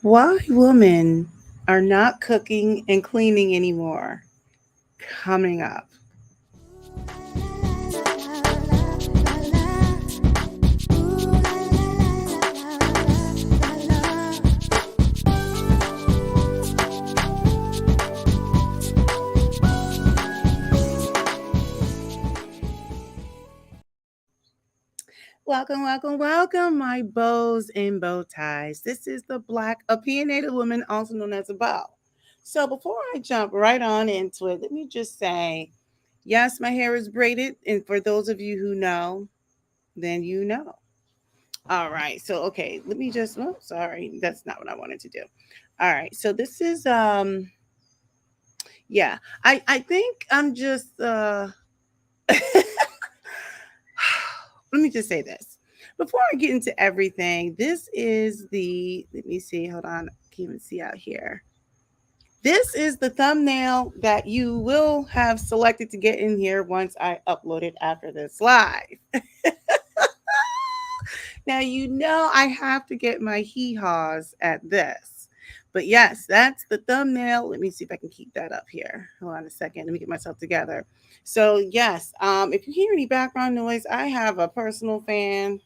Why women are not cooking and cleaning anymore. Coming up. Welcome, welcome, welcome, my bows and bow ties. This is the Black Opinionated Woman, also known as a bow. So before I jump right on into it, let me just say, yes, my hair is braided, and for those of you who know, then you know. All right. So okay, let me just oh sorry, that's not what I wanted to do. All right. So this is yeah. I think I'm just let me just say this. Before I get into everything, this is the let me see, hold on. Can't even see out here. This is the thumbnail that you will have selected to get in here once I upload it after this live. Now, you know, I have to get my hee haws at this. But yes, that's the thumbnail. Let me see if I can keep that up here. Hold on a second. Let me get myself together. So, yes, if you hear any background noise, I have a personal fan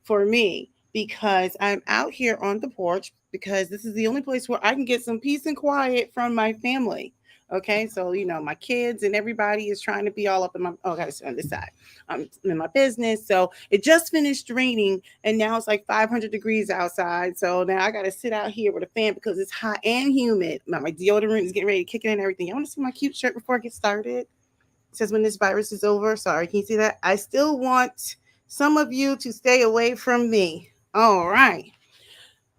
for me because I'm out here on the porch because this is the only place where I can get some peace and quiet from my family. Okay, so you know my kids and everybody is trying to be all up in my. Oh, I gotta sit on this side. I'm in my business, so it just finished raining, and now it's like 500 degrees outside. So now I gotta sit out here with a fan because it's hot and humid. My deodorant is getting ready to kick in and everything. You want to see my cute shirt before I get started? It says when this virus is over. Sorry, can you see that? I still want some of you to stay away from me. All right.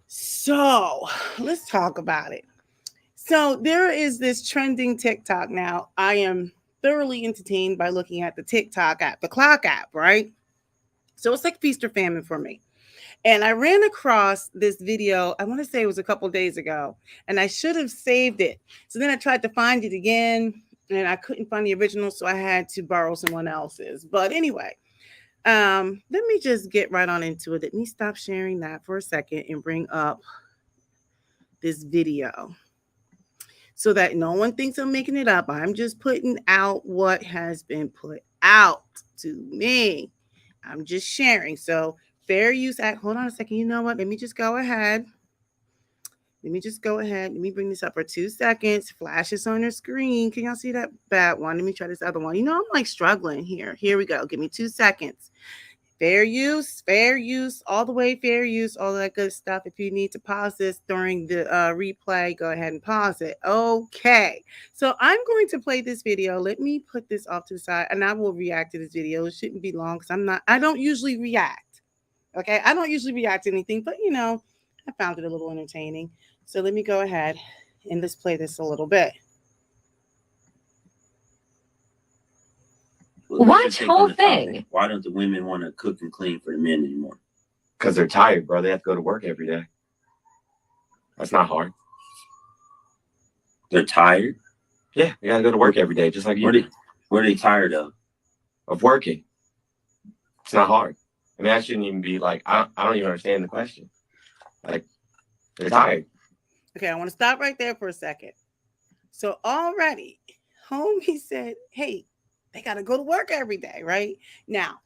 So let's talk about it. So there is this trending TikTok now. I am thoroughly entertained by looking at the TikTok app, the clock app, right? So it's like feast or famine for me. And I ran across this video, I want to say it was a couple days ago, and I should have saved it. So then I tried to find it again, and I couldn't find the original, so I had to borrow someone else's. But anyway, let me just get right on into it. Let me stop sharing that for a second and bring up this video so that no one thinks I'm making it up. I'm just putting out what has been put out to me. I'm just sharing. So fair use act. Hold on a second. You know what? Let me just go ahead. Let me just go ahead. Let me bring this up for 2 seconds. Flashes on your screen. Can y'all see that bad one? Let me try this other one. You know, I'm like struggling here. Here we go. Give me 2 seconds. Fair use, all the way fair use, all that good stuff. If you need to pause this during the replay, go ahead and pause it. Okay, so I'm going to play this video. Let me put this off to the side and I will react to this video. It shouldn't be long because I don't usually react. Okay, I don't usually react to anything, but you know, I found it a little entertaining. So let me go ahead and let's play this a little bit. Watch whole thing. Why don't the women want to cook and clean for the men anymore? Because they're tired, bro. They have to go to work every day. That's not hard. They're tired? Yeah, you gotta go to work every day, just like you. What are they tired of? Of working. It's not hard. I mean, I shouldn't even be like, I don't even understand the question. Like, they're tired. Okay, I want to stop right there for a second. So already, homie said, hey, they got to go to work every day, right? Now,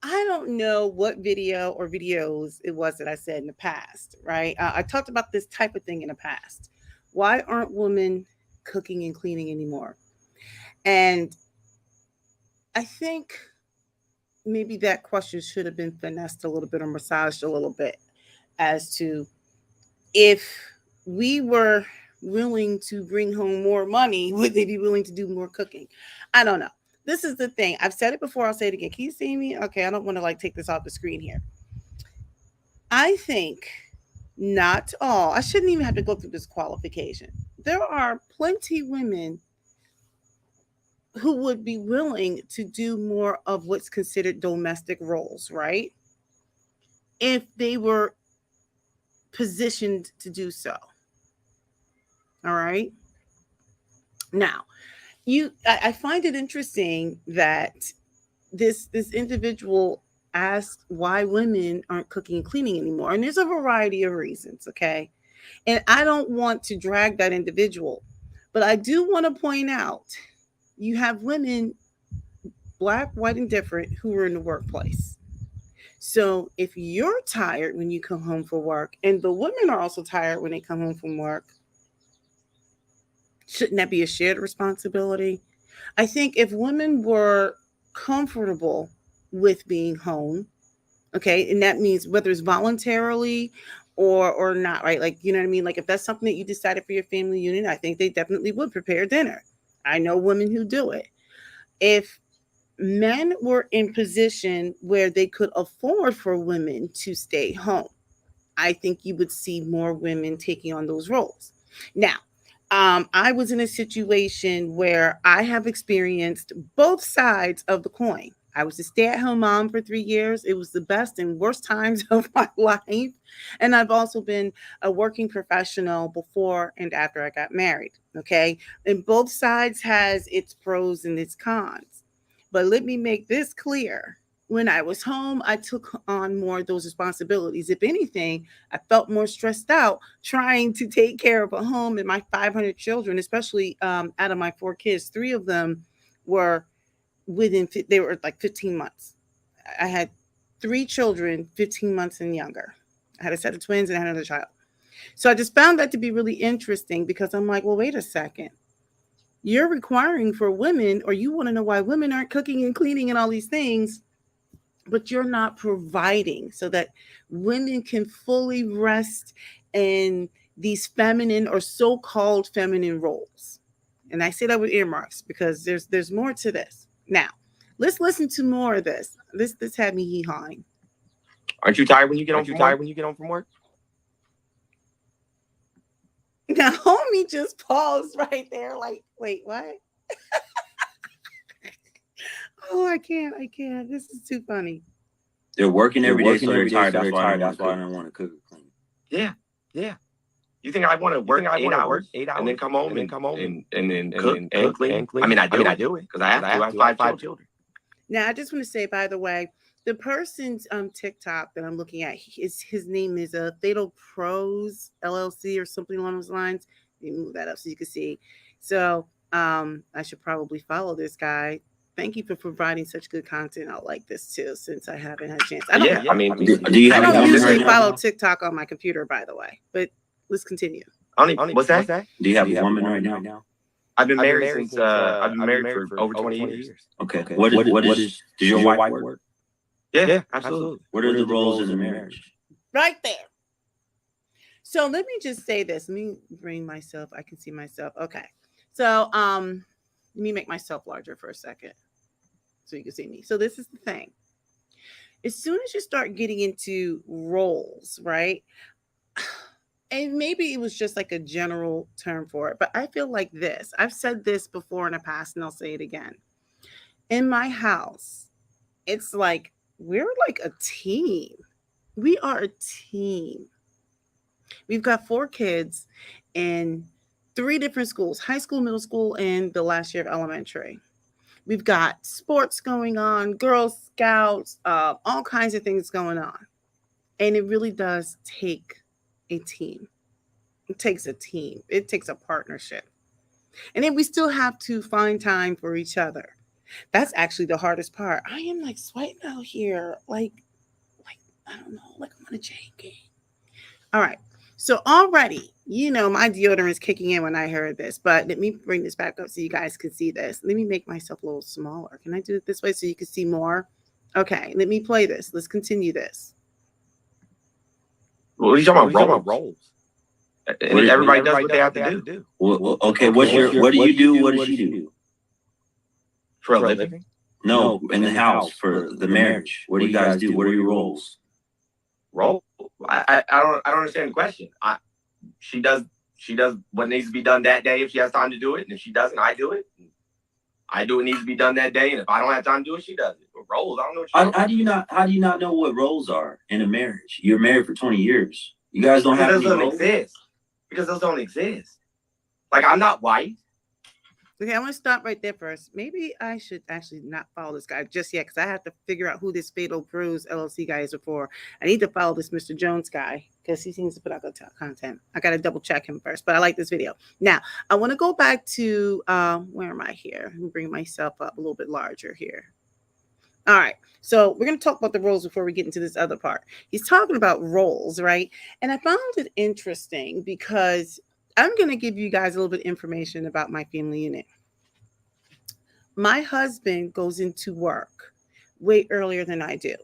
I don't know what video or videos it was that I said in the past, right? I talked about this type of thing in the past. Why aren't women cooking and cleaning anymore? And I think maybe that question should have been finessed a little bit or massaged a little bit as to if we were willing to bring home more money, would they be willing to do more cooking? I don't know. This is the thing. I've said it before. I'll say it again. Can you see me? Okay. I don't want to like take this off the screen here. I think not all. I shouldn't even have to go through this qualification. There are plenty women who would be willing to do more of what's considered domestic roles, right? If they were positioned to do so. All right. Now, I find it interesting that this individual asked why women aren't cooking and cleaning anymore. And there's a variety of reasons, okay? And I don't want to drag that individual, but I do want to point out you have women, black, white, and different, who are in the workplace. So if you're tired when you come home from work, and the women are also tired when they come home from work, shouldn't that be a shared responsibility? I think if women were comfortable with being home, okay, and that means whether it's voluntarily or not, right? Like, you know what I mean? Like if that's something that you decided for your family unit, I think they definitely would prepare dinner. I know women who do it. If men were in position where they could afford for women to stay home, I think you would see more women taking on those roles. Now, I was in a situation where I have experienced both sides of the coin. I was a stay at home mom for 3 years. It was the best and worst times of my life. And I've also been a working professional before and after I got married. Okay. And both sides has its pros and its cons. But let me make this clear. When I was home, I took on more of those responsibilities. If anything, I felt more stressed out trying to take care of a home and my 500 children, especially out of my 4 kids, 3 of them were they were like 15 months. I had 3 children, 15 months and younger. I had a set of twins and I had another child. So I just found that to be really interesting because I'm like, well, wait a second. You're requiring for women, or you want to know why women aren't cooking and cleaning and all these things, but you're not providing so that women can fully rest in these feminine or so-called feminine roles. And I say that with earmarks because there's more to this. Now, let's listen to more of this. This had me hee-hawing. Aren't you tired when you get home from work? When you get home from work? Now, homie just paused right there, like, wait, what? Oh, I can't. This is too funny. They're working every day, so they're tired. That's why I don't want to cook or clean. Yeah. You think I want to work 8 hours, and then come home and then cook and clean? I mean, I do it because I have to. I have five children. Now, I just want to say, by the way, the person's TikTok that I'm looking at, his name is Fatal Pros LLC or something along those lines. Let me move that up so you can see. So I should probably follow this guy. Thank you for providing such good content. I'll like this too, since I haven't had a chance. I don't usually follow TikTok on my computer, by the way, but let's continue. What's that? Do you have a woman right now? I've been married since I've been married for over 20 years. Okay. What does your wife work? Yeah, absolutely. What are the roles in the marriage? Right there. So let me just say this. Let me bring myself. I can see myself. Okay. So let me make myself larger for a second so you can see me. So this is the thing. As soon as you start getting into roles, right? And maybe it was just like a general term for it, but I feel like this. I've said this before in the past and I'll say it again. In my house, it's like we're like a team. We are a team. We've got 4 kids in 3 different schools: high school, middle school, and the last year of elementary. We've got sports going on, Girl Scouts, all kinds of things going on. And it really does take a team. It takes a team. It takes a partnership. And then we still have to find time for each other. That's actually the hardest part. I am like sweating out here. Like I don't know, like I'm on a JK. All right. So already, my deodorant is kicking in when I heard this, but let me bring this back up so you guys can see this. Let me make myself a little smaller. Can I do it this way so you can see more? Okay, let me play this. Let's continue this. What are you talking about? Roles. Everybody does what they have to do. Well, okay, what do you do? What does she do? For a living? No, in the house for the marriage. What do you guys do? What are your roles? Role? I don't understand the question. She does what needs to be done that day if she has time to do it, and if she doesn't, I do it. I do what needs to be done that day, and if I don't have time to do it, she does it. But roles, I don't know what you're talking about. How do you not know what roles are in a marriage? You're married for 20 years. You guys don't have any roles? Exist. Because those don't exist. Like, I'm not white. Okay, I want to stop right there first. Maybe I should actually not follow this guy just yet because I have to figure out who this Fatal Brews LLC guy is before. I need to follow this Mr. Jones guy because he seems to put out good content. I got to double check him first, but I like this video. Now, I want to go back to, where am I here? Let me bring myself up a little bit larger here. All right. So we're going to talk about the roles before we get into this other part. He's talking about roles, right? And I found it interesting because I'm going to give you guys a little bit of information about my family unit. My husband goes into work way earlier than I do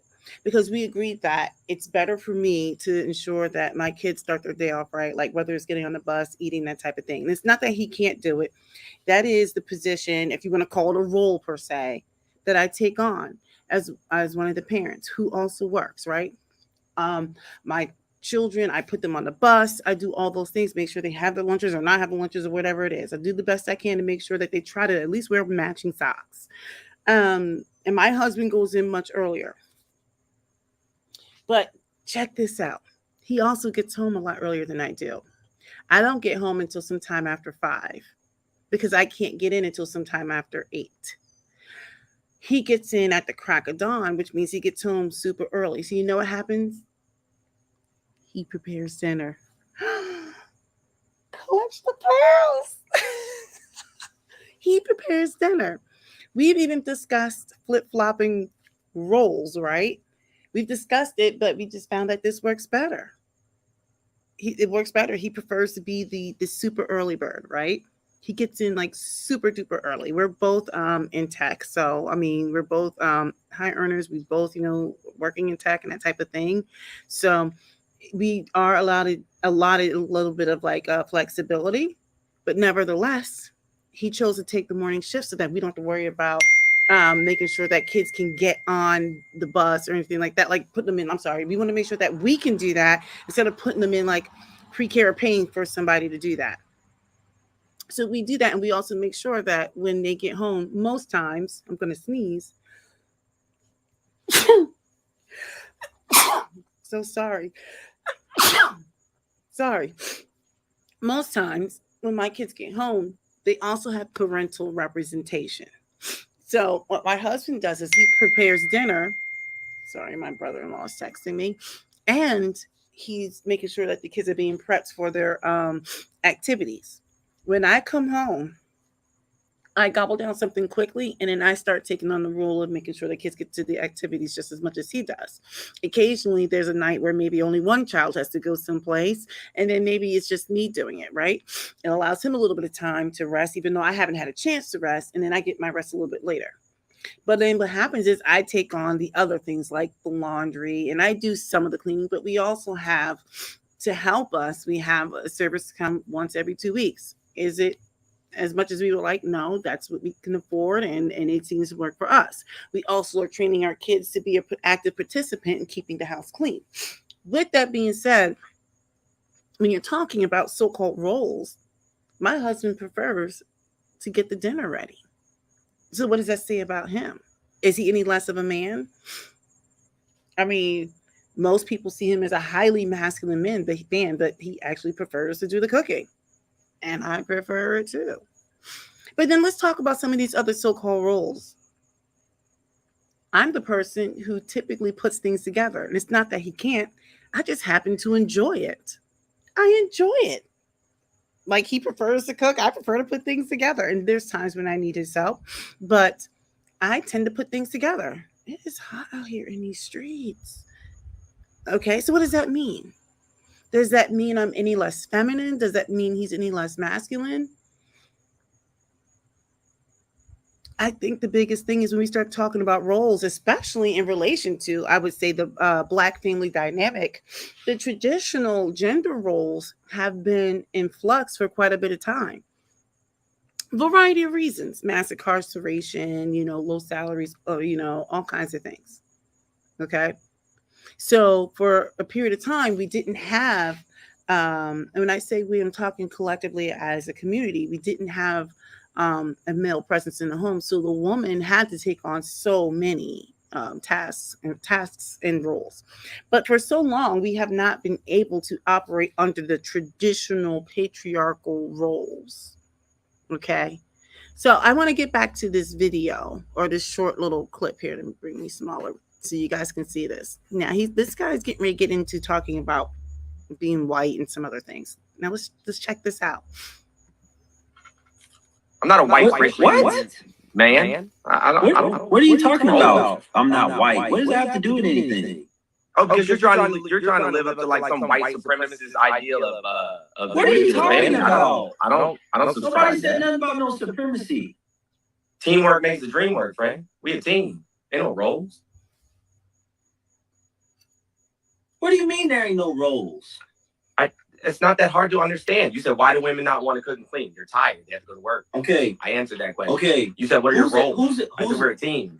because we agreed that it's better for me to ensure that my kids start their day off right, like whether it's getting on the bus, eating, that type of thing. And it's not that he can't do it. That is the position, if you want to call it a role per se, that I take on as one of the parents who also works, right? My children, I put them on the bus. I do all those things, make sure they have their lunches or not have the lunches or whatever it is. I do the best I can to make sure that they try to at least wear matching socks. And my husband goes in much earlier. But check this out. He also gets home a lot earlier than I do. I don't get home until sometime after 5 because I can't get in until sometime after 8. He gets in at the crack of dawn, which means he gets home super early. So you know what happens? He prepares dinner. Clutch the pearls. He prepares dinner. We've even discussed flip-flopping roles, right? We've discussed it, but we just found that this works better. It works better. He prefers to be the super early bird, right? He gets in like super duper early. We're both in tech. So, I mean, we're both high earners. We both, working in tech and that type of thing. So we are allotted a little bit of like flexibility, but nevertheless, he chose to take the morning shift so that we don't have to worry about making sure that kids can get on the bus or anything like that. Like putting them in, I'm sorry, we want to make sure that we can do that instead of putting them in like pre-care or paying for somebody to do that. So we do that, and we also make sure that when they get home, most times, I'm going to sneeze. So sorry. Sorry. Most times when my kids get home, they also have parental representation. So what my husband does is he prepares dinner. Sorry, my brother-in-law is texting me. And he's making sure that the kids are being prepped for their activities. When I come home, I gobble down something quickly, and then I start taking on the role of making sure the kids get to the activities just as much as he does. Occasionally, there's a night where maybe only one child has to go someplace, and then maybe it's just me doing it, right? It allows him a little bit of time to rest, even though I haven't had a chance to rest, and then I get my rest a little bit later. But then what happens is I take on the other things like the laundry, and I do some of the cleaning, but we also have to help us. We have a service come once every 2 weeks. Is it as much as we would like? No, that's what we can afford, and it seems to work for us. We also are training our kids to be an active participant in keeping the house clean. With that being said, when you're talking about so-called roles, my husband prefers to get the dinner ready. So what does that say about him? Is he any less of a man? I mean, most people see him as a highly masculine man, but he actually prefers to do the cooking. And I prefer it too. But then let's talk about some of these other so-called roles. I'm the person who typically puts things together. And it's not that he can't. I just happen to enjoy it. I enjoy it. Like he prefers to cook. I prefer to put things together. And there's times when I need his help. But I tend to put things together. It is hot out here in these streets. Okay, so what does that mean? Does that mean I'm any less feminine? Does that mean he's any less masculine? I think the biggest thing is when we start talking about roles, especially in relation to, I would say, the Black family dynamic, the traditional gender roles have been in flux for quite a bit of time. Variety of reasons, mass incarceration, low salaries, all kinds of things. Okay. So for a period of time, we didn't have, and when I say we, I'm talking collectively as a community, we didn't have a male presence in the home. So the woman had to take on so many tasks and roles. But for so long, we have not been able to operate under the traditional patriarchal roles. Okay. So I want to get back to this video or this short little clip here. Let me bring me smaller so you guys can see this. Now this guy's getting ready to get into talking about being white and some other things. Now let's check this out. I'm not a white What? man. What are you talking about? I'm not white. What does that have to do with anything? Oh, because you're trying to live up to like some white supremacist ideal of What are you talking about? I don't Nobody subscribe to said that. nothing about no supremacy. Teamwork makes the dream work, friend. We a team. Ain't no roles. What do you mean there ain't no roles? It's not that hard to understand. You said, why do women not want to cook and clean? They're tired. They have to go to work. Okay. I answered that question. Okay. You said, what are your roles? I said, we're a team.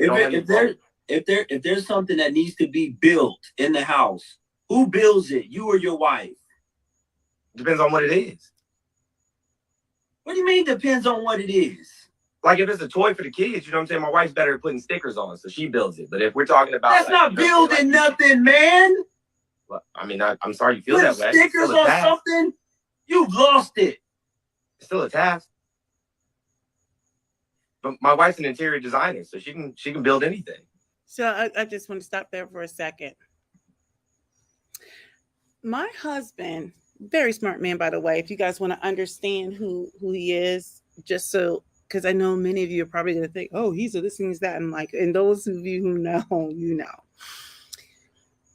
If there's something that needs to be built in the house, who builds it? You or your wife? Depends on what it is. What do you mean depends on what it is? Like if it's a toy for the kids, you know what I'm saying? My wife's better at putting stickers on, so she builds it. But if we're talking about that's not building nothing, man. Well, I mean, I'm sorry you feel that way. Stickers on something? You've lost it. It's still a task. But my wife's an interior designer, so she can build anything. So I just want to stop there for a second. My husband, very smart man, by the way. If you guys want to understand who he is, just so, because I know many of you are probably going to think, oh, he's a this and he's that. And like, and those of you who know, you know.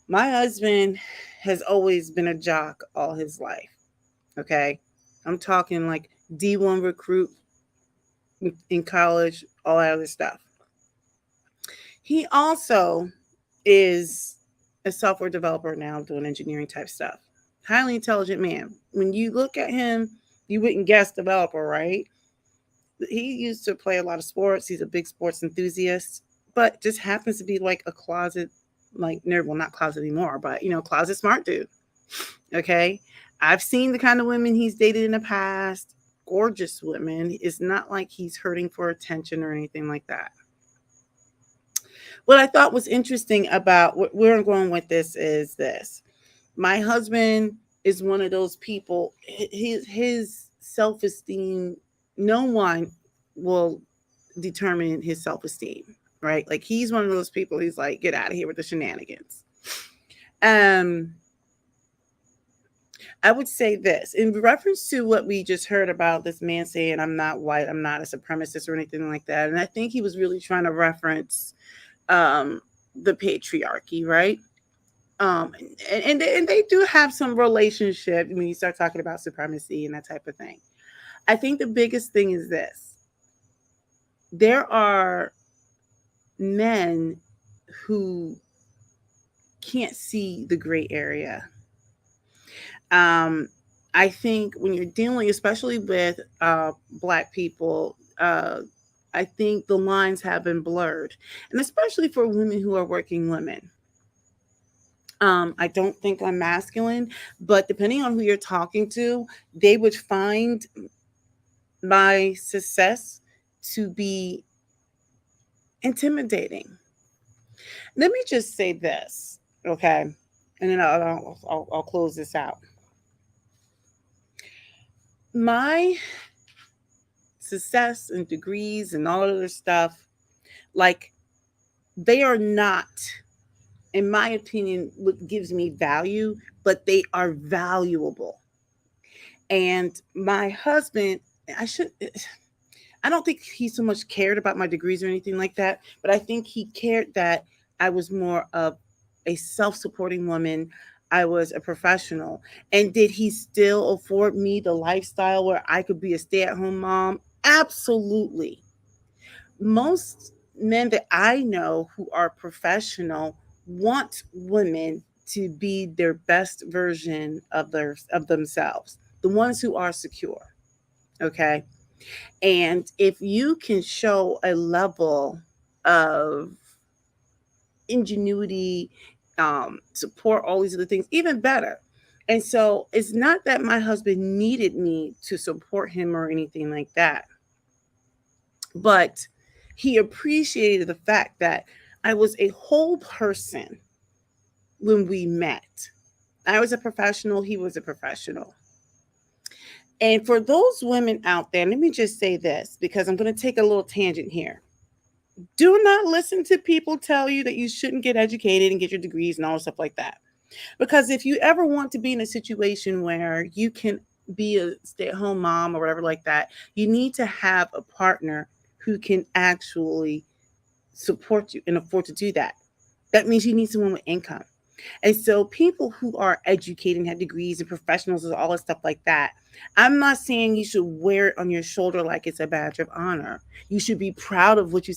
My husband has always been a jock all his life. Okay. I'm talking like D1 recruit in college, all that other stuff. He also is a software developer now doing engineering type stuff. Highly intelligent man. When you look at him, you wouldn't guess developer, right? He used to play a lot of sports. He's a big sports enthusiast, but just happens to be like a closet, like nerd. Well, not closet anymore, but closet smart dude. Okay. I've seen the kind of women he's dated in the past. Gorgeous women. It's not like he's hurting for attention or anything like that. What I thought was interesting about where I'm going with this is this. My husband is one of those people, his self-esteem, no one will determine his self-esteem, right? Like he's one of those people, he's like, get out of here with the shenanigans. I would say this in reference to what we just heard about this man saying, I'm not white, I'm not a supremacist or anything like that. And I think he was really trying to reference the patriarchy, right? And they do have some relationship when you start talking about supremacy and that type of thing. I think the biggest thing is this. There are men who can't see the gray area. I think when you're dealing, especially with Black people, I think the lines have been blurred, and especially for women who are working women. I don't think I'm masculine, but depending on who you're talking to, they would find my success to be intimidating. Let me just say this, okay? And then I'll close this out. My success and degrees and all other stuff, like, they are not, in my opinion, what gives me value, but they are valuable. And my husband, I don't think he so much cared about my degrees or anything like that, but I think he cared that I was more of a self-supporting woman. I was a professional. And did he still afford me the lifestyle where I could be a stay-at-home mom? Absolutely. Most men that I know who are professional want women to be their best version of themselves, the ones who are secure. Okay. And if you can show a level of ingenuity, support, all these other things, even better. And so it's not that my husband needed me to support him or anything like that, but he appreciated the fact that I was a whole person when we met. I was a professional, he was a professional. And for those women out there, let me just say this because I'm going to take a little tangent here. Do not listen to people tell you that you shouldn't get educated and get your degrees and all stuff like that. Because if you ever want to be in a situation where you can be a stay at home mom or whatever like that, you need to have a partner who can actually support you and afford to do that. That means you need someone with income. And so people who are educated and have degrees and professionals and all that stuff like that, I'm not saying you should wear it on your shoulder like it's a badge of honor. You should be proud of what you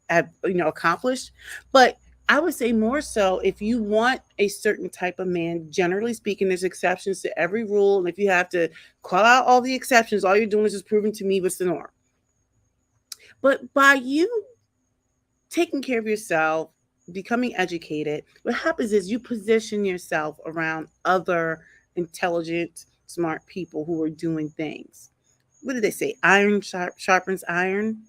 have accomplished. But I would say more so if you want a certain type of man, generally speaking, there's exceptions to every rule. And if you have to call out all the exceptions, all you're doing is just proving to me what's the norm. But by you taking care of yourself, becoming educated, what happens is you position yourself around other intelligent, smart people who are doing things. What did they say? Iron sharpens iron.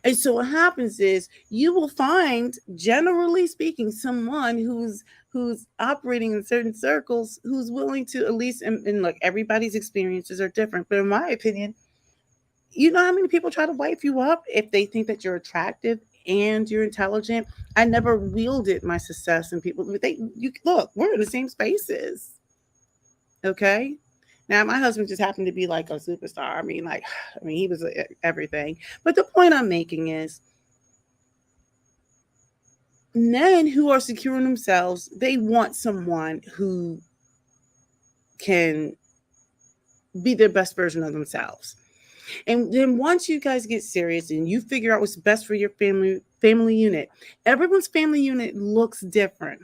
And so what happens is you will find, generally speaking, someone who's operating in certain circles who's willing to at least and look, everybody's experiences are different. But in my opinion, you know how many people try to wipe you up if they think that you're attractive and you're intelligent. I never wielded my success in people. You look, we're in the same spaces. Okay. Now my husband just happened to be like a superstar. I mean, he was everything. But the point I'm making is men who are secure in themselves, they want someone who can be their best version of themselves. And then once you guys get serious and you figure out what's best for your family unit, everyone's family unit looks different.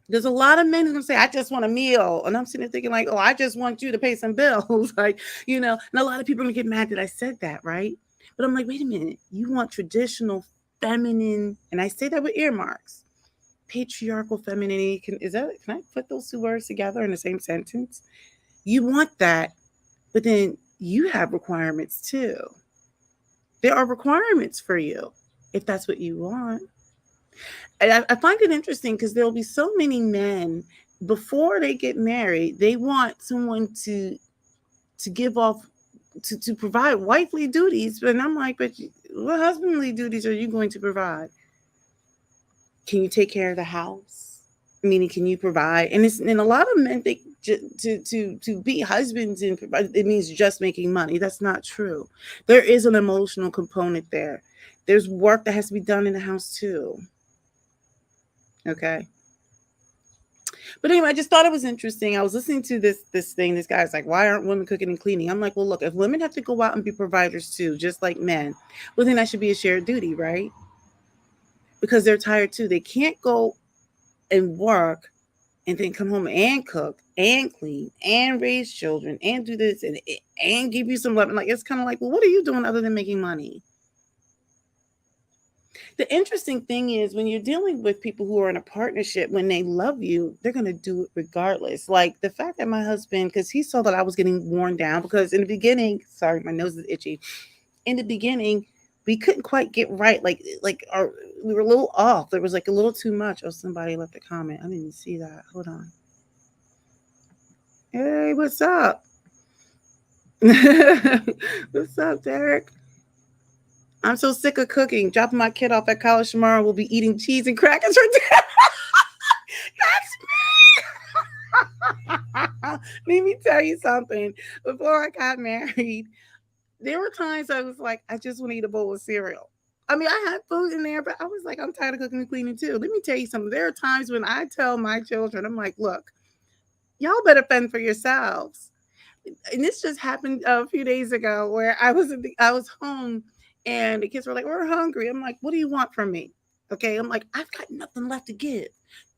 There's a lot of men who can say, I just want a meal. And I'm sitting there thinking, like, oh, I just want you to pay some bills. And a lot of people are gonna get mad that I said that, right? But I'm like, wait a minute, you want traditional feminine, and I say that with earmarks. Patriarchal femininity. Can I put those two words together in the same sentence? You want that, but then you have requirements too. There are requirements for you if that's what you want. And I find it interesting because there'll be so many men before they get married, they want someone to give off to provide wifely duties. But I'm like, but what husbandly duties are you going to provide? Can you take care of the house? Meaning, can you provide? And a lot of men think to be husbands and provide, it means just making money. That's not true. There is an emotional component there. There's work that has to be done in the house too. Okay. But anyway, I just thought it was interesting. I was listening to this thing. This guy's like, "Why aren't women cooking and cleaning?" I'm like, "Well, look, if women have to go out and be providers too, just like men, well, then that should be a shared duty, right? Because they're tired too. They can't go and work and then come home and cook and clean and raise children and do this and give you some love. And like, it's kind of like, well, what are you doing other than making money?" The interesting thing is when you're dealing with people who are in a partnership, when they love you, they're going to do it regardless. Like the fact that my husband, because he saw that I was getting worn down, because in the beginning, sorry, my nose is itchy. In the beginning, we couldn't quite get right. We were a little off. There was like a little too much. Oh, somebody left a comment. I didn't see that. Hold on. Hey, what's up? What's up, Derek? I'm so sick of cooking. Dropping my kid off at college tomorrow. We'll be eating cheese and crackers for dinner. That's me. Let me tell you something. Before I got married, there were times I was like, I just want to eat a bowl of cereal. I mean, I had food in there, but I was like, I'm tired of cooking and cleaning too. Let me tell you something. There are times when I tell my children, I'm like, look, y'all better fend for yourselves. And this just happened a few days ago where I was home and the kids were like, "We're hungry." I'm like, "What do you want from me?" Okay, I'm like, "I've got nothing left to give.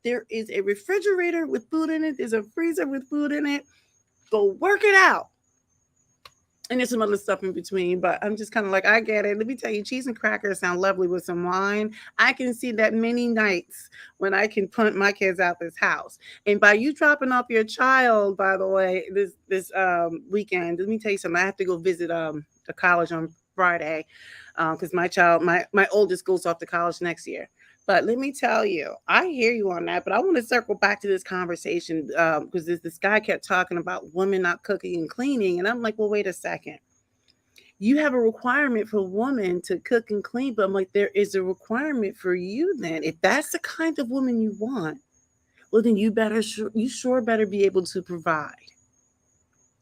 There is a refrigerator with food in it. There's a freezer with food in it. Go work it out." And there's some other stuff in between, but I'm just kind of like, I get it. Let me tell you, cheese and crackers sound lovely with some wine. I can see that many nights when I can punt my kids out this house. And by you dropping off your child, by the way, this weekend, let me tell you something. I have to go visit a college on Friday because my oldest goes off to college next year. But let me tell you, I hear you on that. But I want to circle back to this conversation because this guy kept talking about women not cooking and cleaning, and I'm like, well, wait a second. You have a requirement for women to cook and clean, but I'm like, there is a requirement for you. Then, if that's the kind of woman you want, well, then you sure better be able to provide.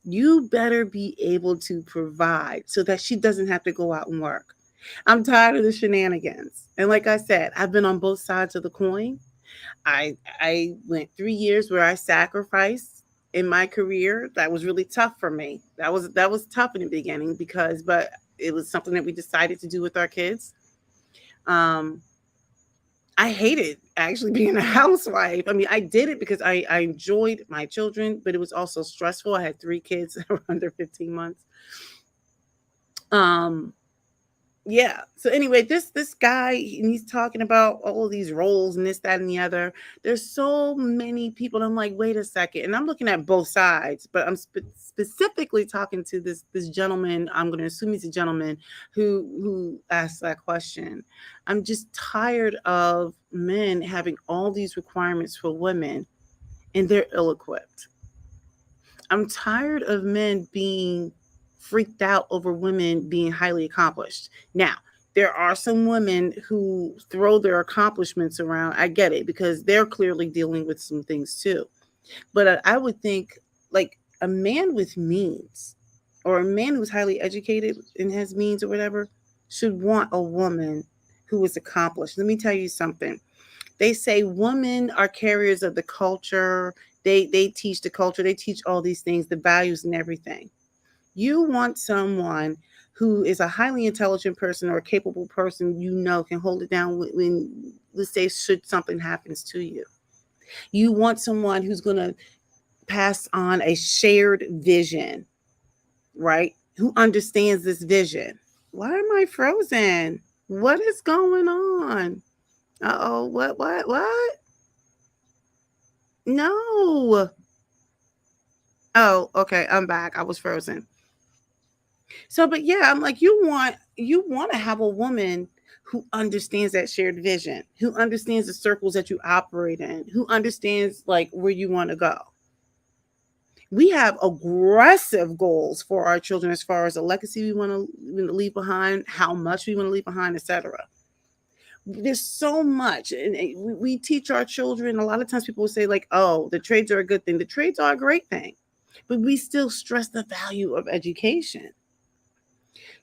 You better be able to provide so that she doesn't have to go out and work. I'm tired of the shenanigans. And like I said, I've been on both sides of the coin. I went 3 years where I sacrificed in my career. That was really tough for me. That was tough in the beginning because but it was something that we decided to do with our kids. Um I hated actually being a housewife. I mean, I did it because I enjoyed my children, but it was also stressful. I had 3 kids that were under 15 months. Um, yeah. So anyway, this guy, and he's talking about all of these roles and this, that, and the other. There's so many people. And I'm like, wait a second. And I'm looking at both sides, but I'm specifically talking to this gentleman. I'm going to assume he's a gentleman who asked that question. I'm just tired of men having all these requirements for women, and they're ill-equipped. I'm tired of men being freaked out over women being highly accomplished. Now, there are some women who throw their accomplishments around. I get it because they're clearly dealing with some things too. But I would think like a man with means or a man who's highly educated and has means or whatever should want a woman who is accomplished. Let me tell you something. They say women are carriers of the culture. They teach the culture. They teach all these things, the values and everything. You want someone who is a highly intelligent person or a capable person you know can hold it down when let's say should something happens to you. You want someone who's going to pass on a shared vision, right? Who understands this vision. Why am I frozen? What is going on? Uh-oh, what? No. Oh, okay, I'm back. I was frozen. So, but yeah, I'm like, you want to have a woman who understands that shared vision, who understands the circles that you operate in, who understands like where you want to go. We have aggressive goals for our children as far as the legacy we want to leave behind, how much we want to leave behind, etc. There's so much, and we teach our children. A lot of times, people will say like, "Oh, the trades are a good thing." The trades are a great thing, but we still stress the value of education.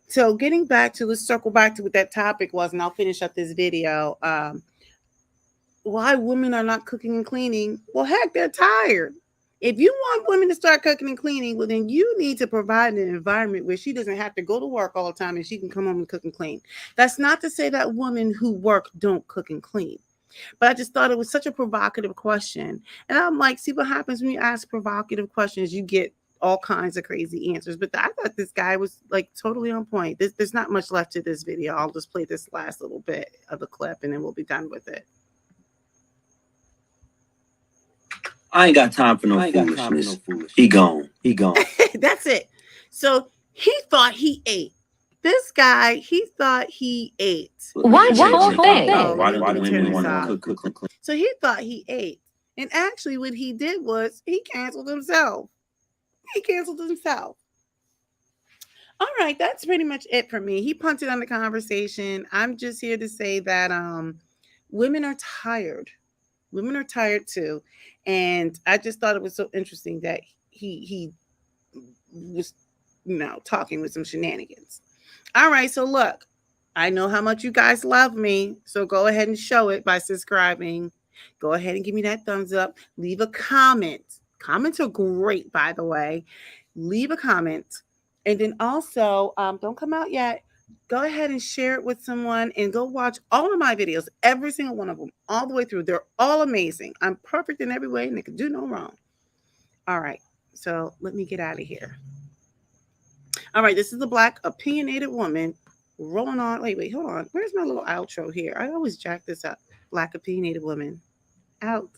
So getting back to, let's circle back to what that topic was, and I'll finish up this video. Why women are not cooking and cleaning? Well, heck, they're tired. If you want women to start cooking and cleaning, well, then you need to provide an environment where she doesn't have to go to work all the time and she can come home and cook and clean. That's not to say that women who work don't cook and clean. But I just thought it was such a provocative question. And I'm like, see what happens when you ask provocative questions, you get all kinds of crazy answers. But I thought this guy was like totally on point. There's not much left to this video. I'll just play this last little bit of the clip and then we'll be done with it. I ain't got time for no foolishness. He gone. He gone. That's it. So he thought he ate. This guy, he thought he ate. Watch whole thing. Oh, Why do let me the turn women this want off. to cook? So he thought he ate. And actually, what he did was he canceled himself. He canceled himself. All right, that's pretty much it for me. He punted on the conversation. I'm just here to say that women are tired. Women are tired too. And I just thought it was so interesting that he was, talking with some shenanigans. All right, so look, I know how much you guys love me, so go ahead and show it by subscribing. Go ahead and give me that thumbs up. Leave a comment. Comments are great, by the way. Leave a comment. And then also, don't come out yet. Go ahead and share it with someone and go watch all of my videos, every single one of them, all the way through. They're all amazing. I'm perfect in every way and they can do no wrong. All right, so let me get out of here. All right, this is the Black opinionated woman rolling on. Wait, hold on. Where's my little outro here? I always jack this up. Black opinionated woman out.